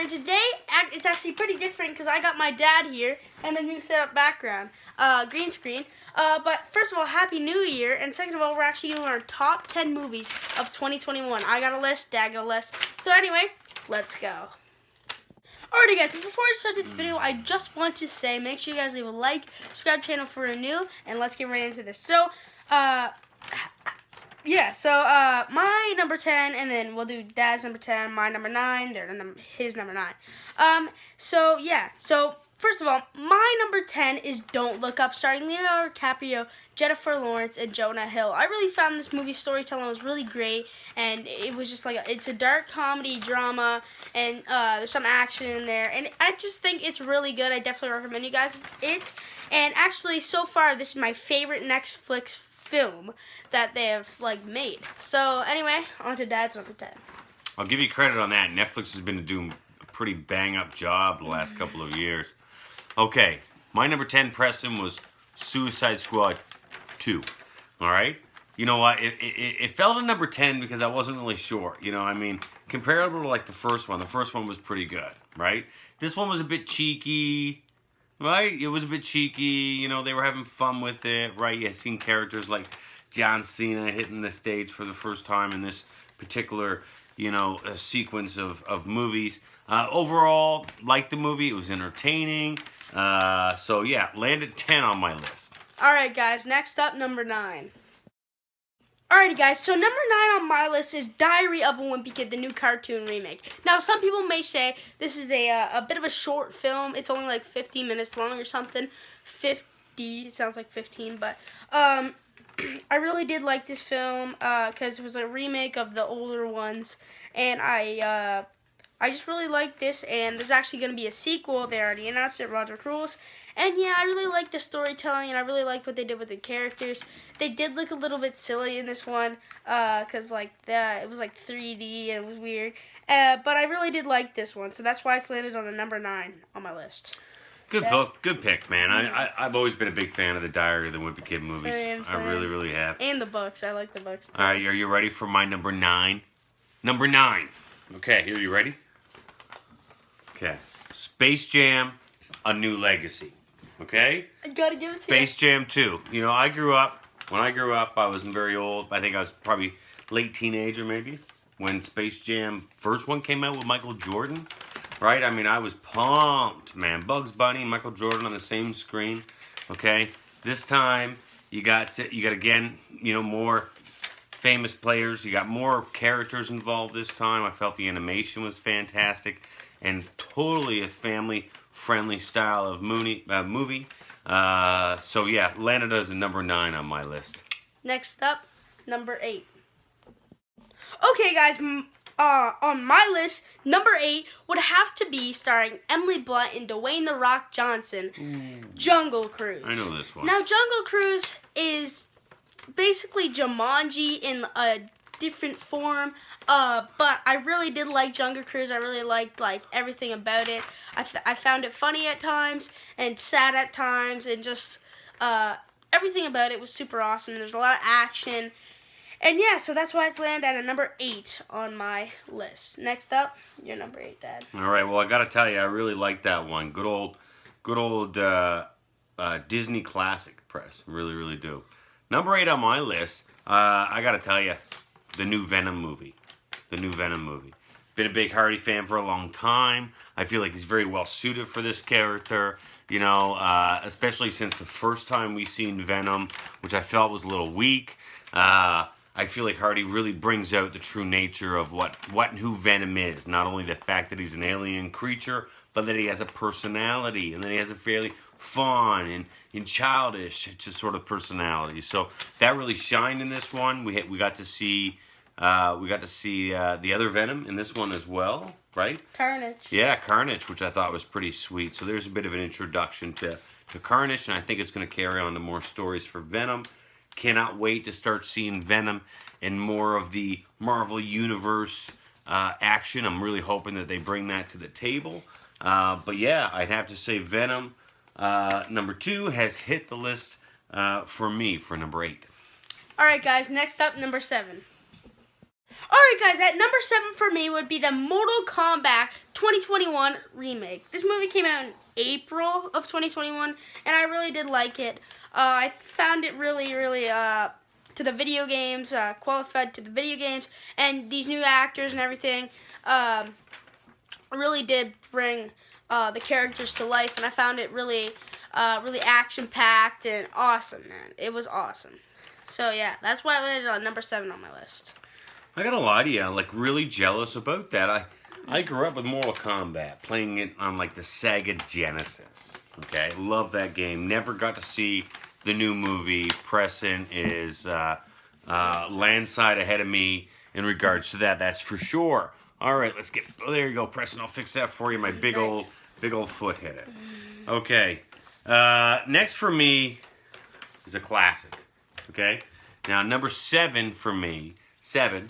and today it's actually pretty different because I got my dad here and a new setup background, green screen. But first of all, Happy New Year, and second of all, we're actually doing our top 10 movies of 2021. I got a list, Dad got a list. So anyway, let's go. Alrighty guys, but before I start this video, I just want to say, make sure you guys leave a like, subscribe to the channel for a new, and let's get right into this. So, my number 10, and then we'll do Dad's number 10, my number 9, his number 9. So first of all, my number 10 is Don't Look Up, starring Leonardo DiCaprio, Jennifer Lawrence, and Jonah Hill. I really found this movie storytelling was really great, and it was just like, it's a dark comedy drama, and there's some action in there, and I just think it's really good. I definitely recommend you guys it, and actually, so far, this is my favorite Netflix film that they have made. So anyway, on to Dad's number 10. I'll give you credit on that. Netflix has been doing a pretty bang up job the last couple of years. Okay, my number 10, Preston, was Suicide Squad 2. All right, you know what? It fell to number 10 because I wasn't really sure. You know, I mean, comparable to like the first one. The first one was pretty good, right? This one was a bit cheeky. Right? It was a bit cheeky, you know, they were having fun with it, right? You had seen characters like John Cena hitting the stage for the first time in this particular, you know, sequence of movies. Overall, liked the movie. It was entertaining. So, yeah, landed 10 on my list. Alright, guys, next up, number 9. Alrighty guys, so number 9 on my list is Diary of a Wimpy Kid, the new cartoon remake. Now, some people may say this is a bit of a short film. It's only like 15 minutes long or something. 50, sounds like 15, but I really did like this film because it was a remake of the older ones, and I just really like this, and there's actually going to be a sequel. They already announced it, Roger Cruise. And yeah, I really like the storytelling, and I really like what they did with the characters. They did look a little bit silly in this one, because it was like 3D and it was weird. But I really did like this one, so that's why it's landed on a number 9 on my list. Good pick, man. I've always been a big fan of the Diary of the Wimpy Kid movies. Same. I really have. And the books. I like the books too. All right, are you ready for my number 9? Number 9. Okay, here, you ready? Okay. Space Jam, A New Legacy. Okay? I gotta give it to Space Jam 2. You know, when I grew up, I wasn't very old. I think I was probably late teenager, maybe, when Space Jam first one came out with Michael Jordan. Right? I mean, I was pumped, man. Bugs Bunny and Michael Jordan on the same screen. Okay? This time, you got again, you know, more famous players. You got more characters involved this time. I felt the animation was fantastic and totally a family-friendly style of movie. So yeah, landed as a number 9 on my list. Next up, number 8. Okay, guys, on my list, number 8 would have to be starring Emily Blunt and Dwayne "The Rock" Johnson, Jungle Cruise. I know this one. Now, Jungle Cruise is basically Jumanji in a different form, but I really did like Jungle Cruise. I really liked everything about it. I found it funny at times and sad at times, and just everything about it was super awesome. There's a lot of action, and yeah, so that's why it's landed at a number 8 on my list. Next up, your number 8, Dad. All right, well, I gotta tell you, I really like that one. Good old Disney classic, Press. Really do. Number 8 on my list, I gotta tell you, the new Venom movie. Been a big Hardy fan for a long time. I feel like he's very well suited for this character, you know, especially since the first time we seen Venom, which I felt was a little weak. I feel like Hardy really brings out the true nature of what and who Venom is. Not only the fact that he's an alien creature, but that he has a personality, and that he has a fairly fun and childish just sort of personality. So that really shined in this one. We got to see the other Venom in this one as well, right? Carnage. Yeah, Carnage, which I thought was pretty sweet. So there's a bit of an introduction to Carnage, and I think it's going to carry on to more stories for Venom. Cannot wait to start seeing Venom in more of the Marvel Universe action. I'm really hoping that they bring that to the table. But yeah, I'd have to say Venom number 2 has hit the list for me for number 8. Alright guys, next up, number 7. Alright guys, at number 7 for me would be the Mortal Kombat 2021 remake. This movie came out in April of 2021, and I really did like it. I found it really to the video games, qualified to the video games, and these new actors and everything really did bring the characters to life, and I found it really action-packed and awesome, man. It was awesome. So yeah, that's why I landed on number 7 on my list. I gotta lie to you, I'm like really jealous about that. I grew up with Mortal Kombat, playing it on like the Sega Genesis. Okay, love that game. Never got to see the new movie. Preston is landside ahead of me in regards to that. That's for sure. All right, let's get. Oh, there you go, Preston. I'll fix that for you. My big old foot hit it. Okay. Next for me is a classic. Okay. Now number 7 for me. 7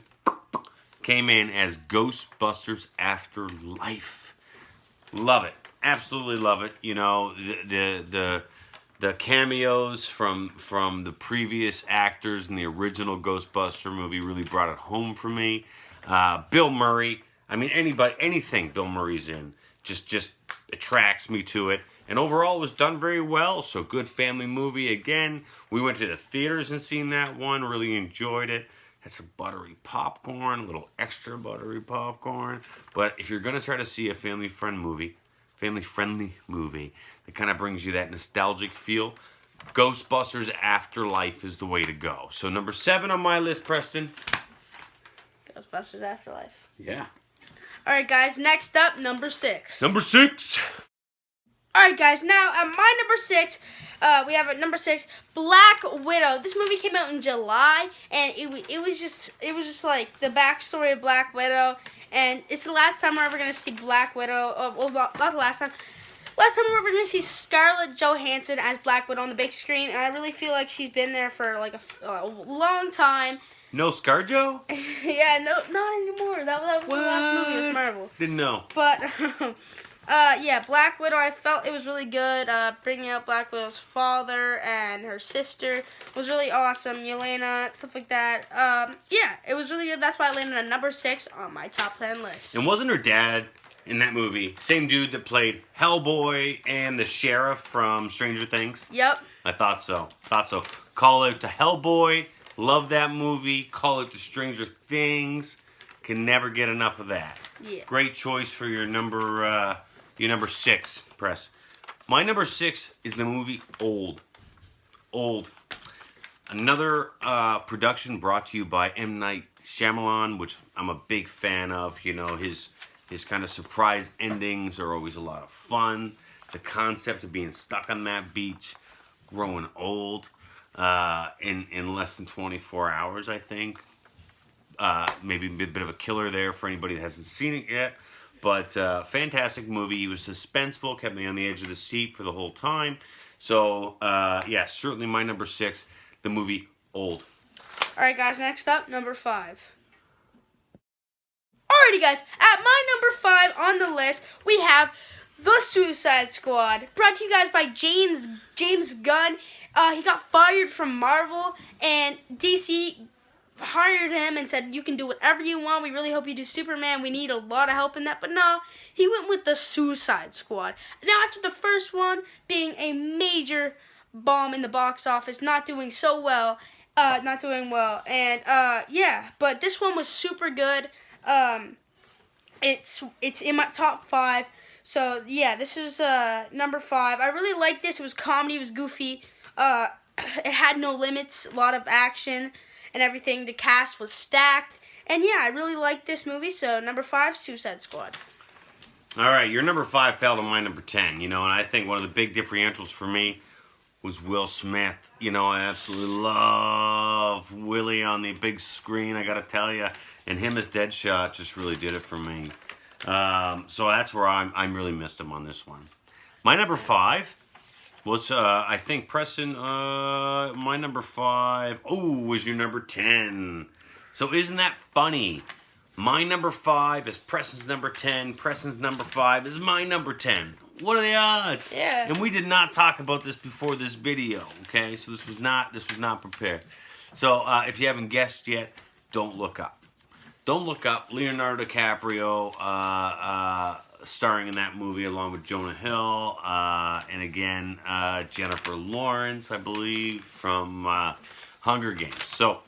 came in as Ghostbusters Afterlife. Love it. Absolutely love it. You know, the cameos from the previous actors in the original Ghostbuster movie really brought it home for me. Bill Murray. I mean, anything Bill Murray's in just attracts me to it. And overall, it was done very well. So good family movie. Again, we went to the theaters and seen that one. Really enjoyed it. Had some buttery popcorn, a little extra buttery popcorn. But if you're going to try to see a family-friendly movie that kind of brings you that nostalgic feel, Ghostbusters Afterlife is the way to go. So number 7 on my list, Preston. Ghostbusters Afterlife. Yeah. All right, guys. Next up, number 6. Number 6. All right, guys. Now at my number 6, we have at number 6, Black Widow. This movie came out in July, and it was just like the backstory of Black Widow, and it's the last time we're ever gonna see Black Widow. Well, not the last time. Last time we're ever gonna see Scarlett Johansson as Black Widow on the big screen, and I really feel like she's been there for like a long time. No ScarJo? Yeah, no, not anymore. That was the last movie with Marvel. Didn't know. But yeah, Black Widow, I felt it was really good. Bringing out Black Widow's father and her sister was really awesome. Yelena, stuff like that. Yeah, it was really good. That's why I landed on number 6 on my top 10 list. And wasn't her dad in that movie same dude that played Hellboy and the sheriff from Stranger Things? Yep. I thought so. Call out to Hellboy. Love that movie. Call out to Stranger Things. Can never get enough of that. Yeah. Great choice for your number 6, Press. My number 6 is the movie Old. Old. Another production brought to you by M. Night Shyamalan, which I'm a big fan of. You know, his kind of surprise endings are always a lot of fun. The concept of being stuck on that beach, growing old in less than 24 hours, I think. Maybe a bit of a killer there for anybody that hasn't seen it yet. But fantastic movie. He was suspenseful, kept me on the edge of the seat for the whole time. So, yeah, certainly my number 6, the movie Old. All right, guys, next up, number 5. Alrighty, guys, at my number 5 on the list, we have The Suicide Squad, brought to you guys by James Gunn. He got fired from Marvel, and DC hired him and said, you can do whatever you want. We really hope you do Superman. We need a lot of help in that. But no, he went with The Suicide Squad. Now, after the first one being a major bomb in the box office, not doing well. And, yeah, but this one was super good. It's in my top 5. So, yeah, this is number 5. I really liked this. It was comedy. It was goofy. It had no limits. A lot of action and everything. The cast was stacked. And, yeah, I really liked this movie. So, number 5, Suicide Squad. All right, your number 5 fell to my number 10, you know, and I think one of the big differentials for me was Will Smith. You know, I absolutely love Willie on the big screen, I got to tell you. And him as Deadshot just really did it for me. So that's where I'm really missed him on this one. My number 5 was, I think, Preston, my number 5, was your number 10. So isn't that funny? My number 5 is Preston's number 10. Preston's number 5 is my number 10. What are the odds? Yeah. And we did not talk about this before this video, okay? So this was not prepared. So if you haven't guessed yet, don't look up. Don't look up. Leonardo DiCaprio starring in that movie along with Jonah Hill, and again, Jennifer Lawrence, I believe, from Hunger Games. So,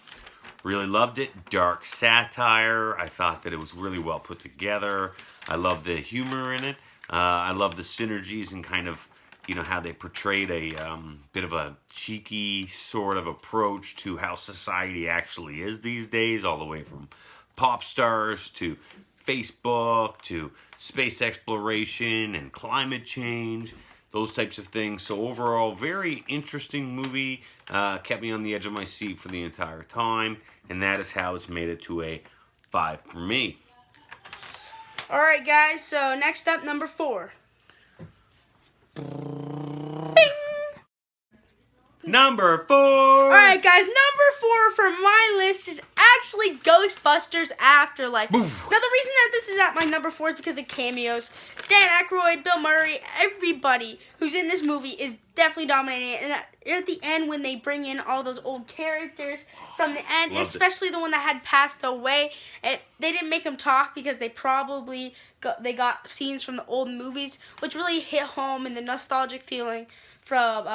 really loved it. Dark satire. I thought that it was really well put together. I love the humor in it. I love the synergies and kind of, how they portrayed a bit of a cheeky sort of approach to how society actually is these days, all the way from pop stars to Facebook to space exploration and climate change, those types of things. So overall, very interesting movie. Kept me on the edge of my seat for the entire time, and that is how it's made it to a 5 for me. All right, guys. So next up, number 4. Number 4. All right, guys. Number 4 for my list is actually Ghostbusters Afterlife. Boo. Now, the reason that this is at my number 4 is because of the cameos. Dan Aykroyd, Bill Murray, everybody who's in this movie is definitely dominating it. And at the end, when they bring in all those old characters from the end, Loved especially the one that had passed away, they didn't make them talk because they probably got scenes from the old movies, which really hit home in the nostalgic feeling from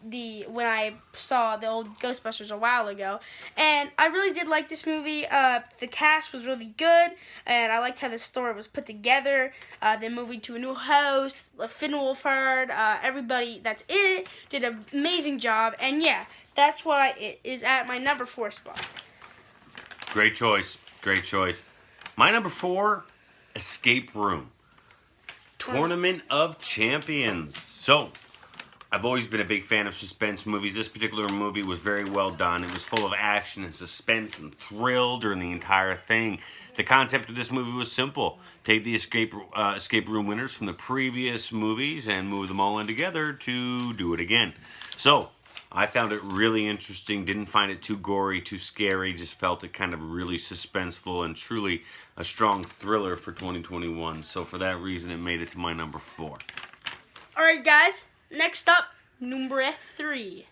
when I saw the old Ghostbusters a while ago. And I really did like this movie. The cast was really good, and I liked how the story was put together. They moved to a new house, Finn Wolfhard, everybody that's in it did an amazing job. And yeah, that's why it is at my number 4 spot. Great choice. Great choice. My number 4, Escape Room. Tournament of Champions. So, I've always been a big fan of suspense movies. This particular movie was very well done. It was full of action and suspense and thrill during the entire thing. The concept of this movie was simple. Take the escape room winners from the previous movies and move them all in together to do it again. So, I found it really interesting. Didn't find it too gory, too scary. Just felt it kind of really suspenseful and truly a strong thriller for 2021. So, for that reason, it made it to my number 4. All right, guys. Next up, number 3.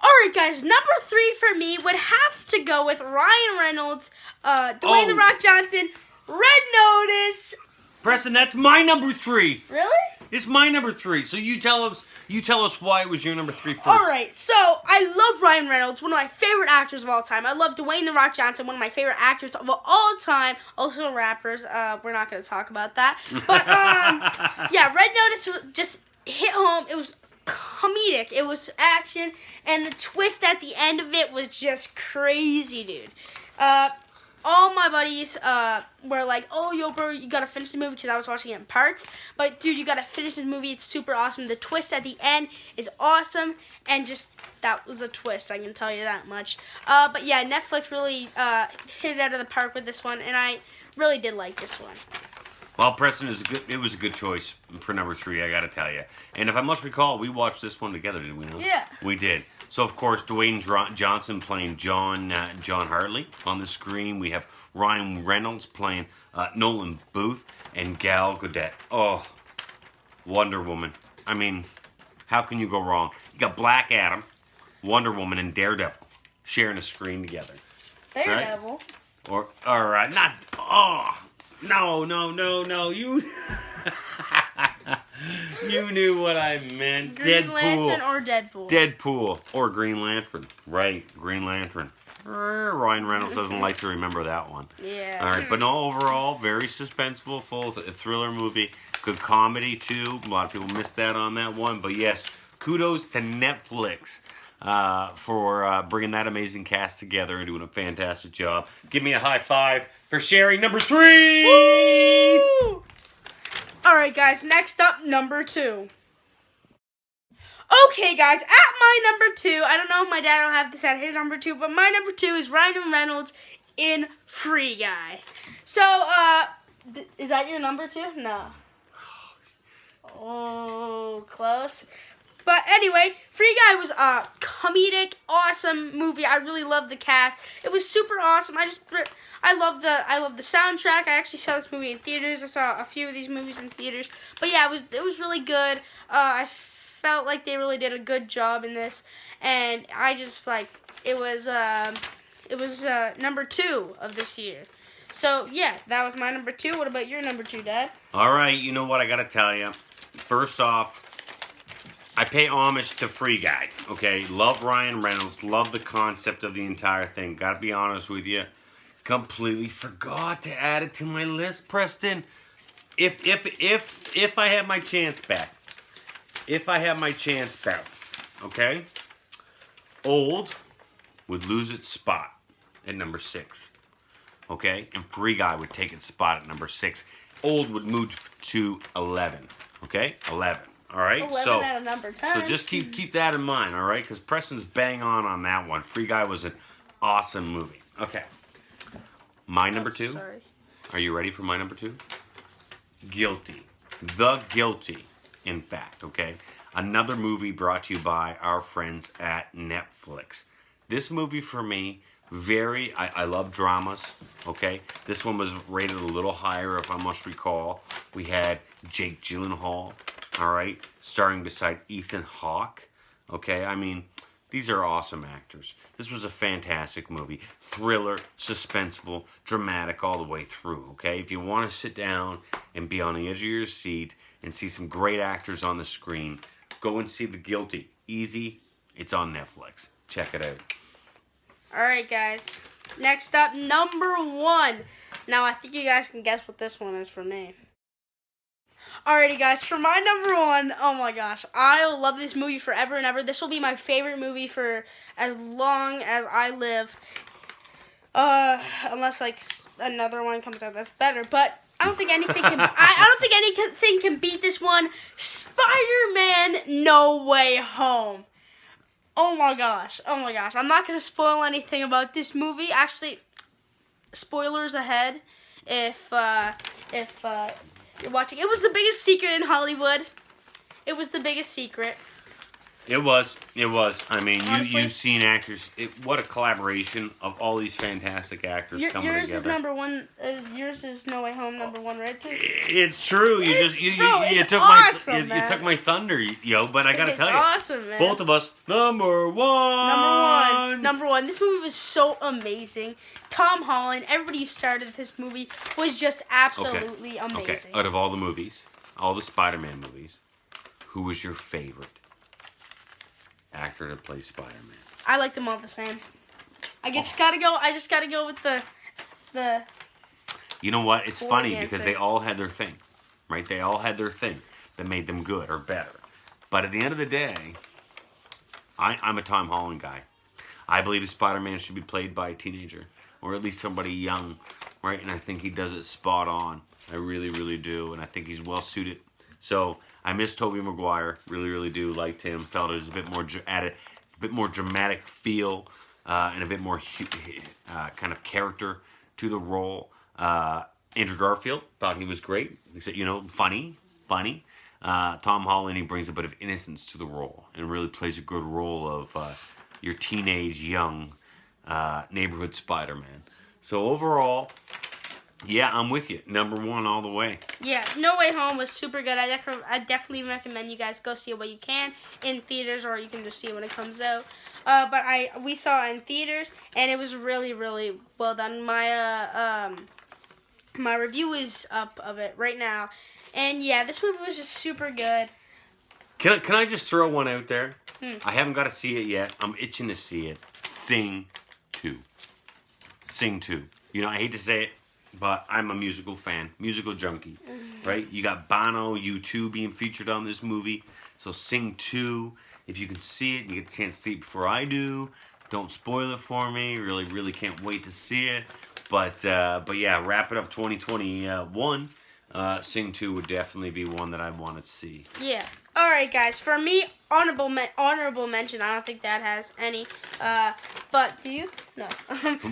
Alright, guys, number 3 for me would have to go with Ryan Reynolds, Dwayne The Rock Johnson, Red Notice. Preston, that's my number 3. Really? It's my number 3. So you tell us why it was your number 3 first. Alright, so I love Ryan Reynolds, one of my favorite actors of all time. I love Dwayne The Rock Johnson, one of my favorite actors of all time. Also rappers. We're not going to talk about that. But, yeah, Red Notice just hit home. It was comedic. It was action, and the twist at the end of it was just crazy, dude. All my buddies were like, "Oh, yo, bro, you gotta finish the movie," because I was watching it in parts. But dude, you gotta finish this movie. It's super awesome. The twist at the end is awesome, and just that was a twist. I can tell you that much. But yeah, Netflix really hit it out of the park with this one, and I really did like this one. Well, Preston, it was a good choice for number 3, I gotta tell you. And if I must recall, we watched this one together, did we not? Yeah. We did. So, of course, Dwayne Johnson playing John Hartley on the screen. We have Ryan Reynolds playing Nolan Booth and Gal Gadot. Oh, Wonder Woman. I mean, how can you go wrong? You got Black Adam, Wonder Woman, and Daredevil sharing a screen together. Daredevil? Right? Or not... Oh... No, you... You knew what I meant. Green Lantern or Deadpool? Deadpool or Green Lantern. Right, Green Lantern. Ryan Reynolds doesn't like to remember that one. Yeah. All right, but no, overall, very suspenseful, full thriller movie. Good comedy, too. A lot of people missed that on that one. But yes, kudos to Netflix for bringing that amazing cast together and doing a fantastic job. Give me a high five for sharing number 3! Woo! Alright, guys, next up, number 2. Okay, guys, at my number 2, I don't know if my dad will have this at his number 2, but my number 2 is Ryan Reynolds in Free Guy. So, is that your number 2? No. Oh, close. But anyway, Free Guy was a comedic, awesome movie. I really loved the cast. It was super awesome. I love the soundtrack. I actually saw this movie in theaters. I saw a few of these movies in theaters. But yeah, it was really good. I felt like they really did a good job in this, and I just it was number 2 of this year. So yeah, that was my number 2. What about your number 2, Dad? All right, you know what I got to tell you. First off, I pay homage to Free Guy, okay? Love Ryan Reynolds, love the concept of the entire thing. Gotta be honest with you, completely forgot to add it to my list, Preston. If I have my chance back, okay? Old would lose its spot at number 6, okay? And Free Guy would take its spot at number 6. Old would move to 11, okay? 11. All right, 11 out of number 10. So just keep that in mind, all right? Because Preston's bang on that one. Free Guy was an awesome movie. Okay, my number 2. Sorry. Are you ready for my number 2? Guilty. The Guilty, in fact, okay? Another movie brought to you by our friends at Netflix. This movie for me, I love dramas, okay? This one was rated a little higher, if I must recall. We had Jake Gyllenhaal, all right, starring beside Ethan Hawke, okay? I mean, these are awesome actors. This was a fantastic movie. Thriller, suspenseful, dramatic all the way through, okay? If you want to sit down and be on the edge of your seat and see some great actors on the screen, go and see The Guilty. Easy. It's on Netflix. Check it out. All right, guys. Next up, number 1. Now, I think you guys can guess what this one is for me. Alrighty, guys, for my number 1, oh my gosh, I'll love this movie forever and ever. This will be my favorite movie for as long as I live. Unless, like, another one comes out that's better. But I don't think anything can, I don't think anything can beat this one. Spider-Man No Way Home. Oh my gosh. I'm not going to spoil anything about this movie. Actually, spoilers ahead if you're watching. It was the biggest secret in Hollywood. It was the biggest secret. It was. I mean, Honestly, you've seen actors. What a collaboration of all these fantastic actors coming yours together. is number 1. Yours is No Way Home number 1, right? Too? It's true. You it's took awesome, you took my thunder, yo. But I gotta tell you, awesome, man. both of us number 1. Number one. This movie was so amazing. Tom Holland, everybody who started this movie was just absolutely amazing. Okay. Out of all the movies, all the Spider-Man movies, who was your favorite actor to play Spider-Man? I like them all the same. I just gotta go with the. You know what? It's boring funny answer. because they all had their thing, right? They all had their thing that made them good or better. But at the end of the day, I'm a Tom Holland guy. I believe a Spider-Man should be played by a teenager or at least somebody young, right? And I think he does it spot on. I really, really do. And I think he's well suited. So I miss Tobey Maguire. Really, really do. Liked him. Felt it was a bit more added, a bit more dramatic feel and a bit more kind of character to the role. Andrew Garfield, thought he was great. He said, funny. Tom Holland, he brings a bit of innocence to the role and really plays a good role of your teenage, young neighborhood Spider-Man. So overall, yeah, I'm with you. Number 1 all the way. Yeah, No Way Home was super good. I definitely recommend you guys go see it when you can in theaters, or you can just see it when it comes out. But we saw it in theaters, and it was really, really well done. My review is up of it right now, and yeah, this movie was just super good. Can I just throw one out there? I haven't got to see it yet. I'm itching to see it. Sing 2. Sing 2. I hate to say it, but I'm a musical fan, musical junkie, right? You got Bono, U2 being featured on this movie. So Sing 2, if you can see it, you get a chance to see it before I do. Don't spoil it for me. Really, really can't wait to see it. But yeah, wrap it up 2021. Sing 2 would definitely be one that I wanted to see. Yeah. All right, guys. For me, honorable mention. I don't think Dad has any. But do you? No.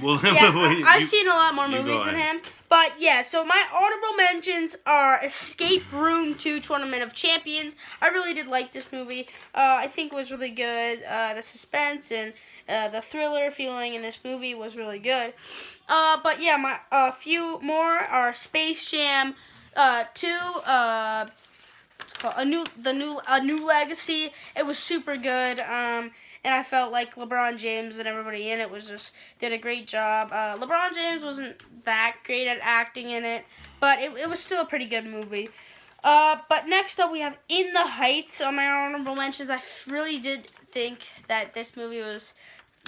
Well, yeah, I've seen a lot more movies than him. But yeah, so my honorable mentions are Escape Room 2: Tournament of Champions. I really did like this movie. I think it was really good. The suspense and the thriller feeling in this movie was really good. But yeah, my few more are Space Jam 2, what's it called, a new legacy. It was super good. And I felt like LeBron James and everybody in it did a great job. LeBron James wasn't that great at acting in it, but it was still a pretty good movie. But next up we have In the Heights on my honorable mentions. I really did think that this movie was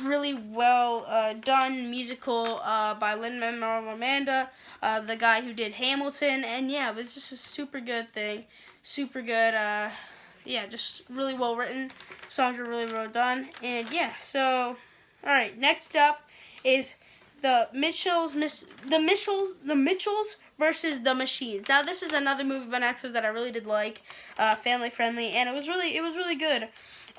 really well done musical by Lin-Manuel Miranda, the guy who did Hamilton, and yeah, it was just a super good thing. Super good, yeah, just really well written. Songs were really well done, and yeah, so, alright, next up is the Mitchells versus the Machines. Now this is another movie by Netflix that I really did like, family friendly, and it was really good.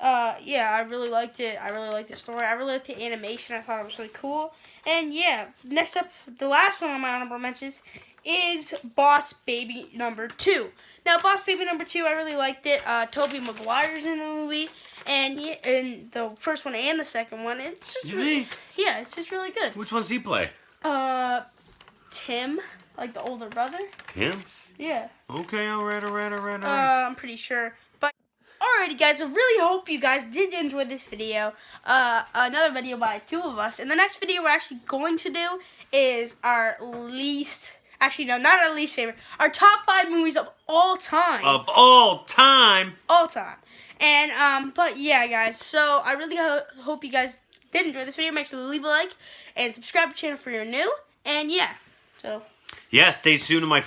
Yeah, I really liked it. I really liked the story. I really liked the animation. I thought it was really cool. And yeah, next up, the last one on my honorable mentions is Boss Baby number 2. Now, Boss Baby number 2, I really liked it. Tobey Maguire's in the movie, and yeah, and the first one and the second one, it's just yeah, it's just really good. Which one's he play? Tim, like the older brother. Him? Yeah. Okay, all right. I'm pretty sure. But alrighty, guys. I really hope you guys did enjoy this video. Another video by two of us. And the next video we're actually going to do is our least. Actually, no, not our least favorite. Our top 5 movies of all time. Of all time. All time. And but yeah, guys. So I really hope you guys did enjoy this video. Make sure to leave a like and subscribe to the channel if you're new. And yeah, so. Yeah, stay tuned to my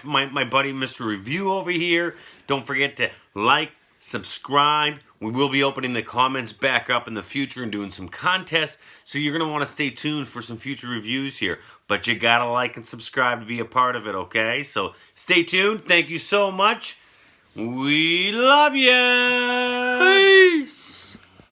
buddy Mr. Review over here. Don't forget to like, subscribe. We will be opening the comments back up in the future and doing some contests. So you're going to want to stay tuned for some future reviews here. But you got to like and subscribe to be a part of it, okay? So stay tuned. Thank you so much. We love you. Peace.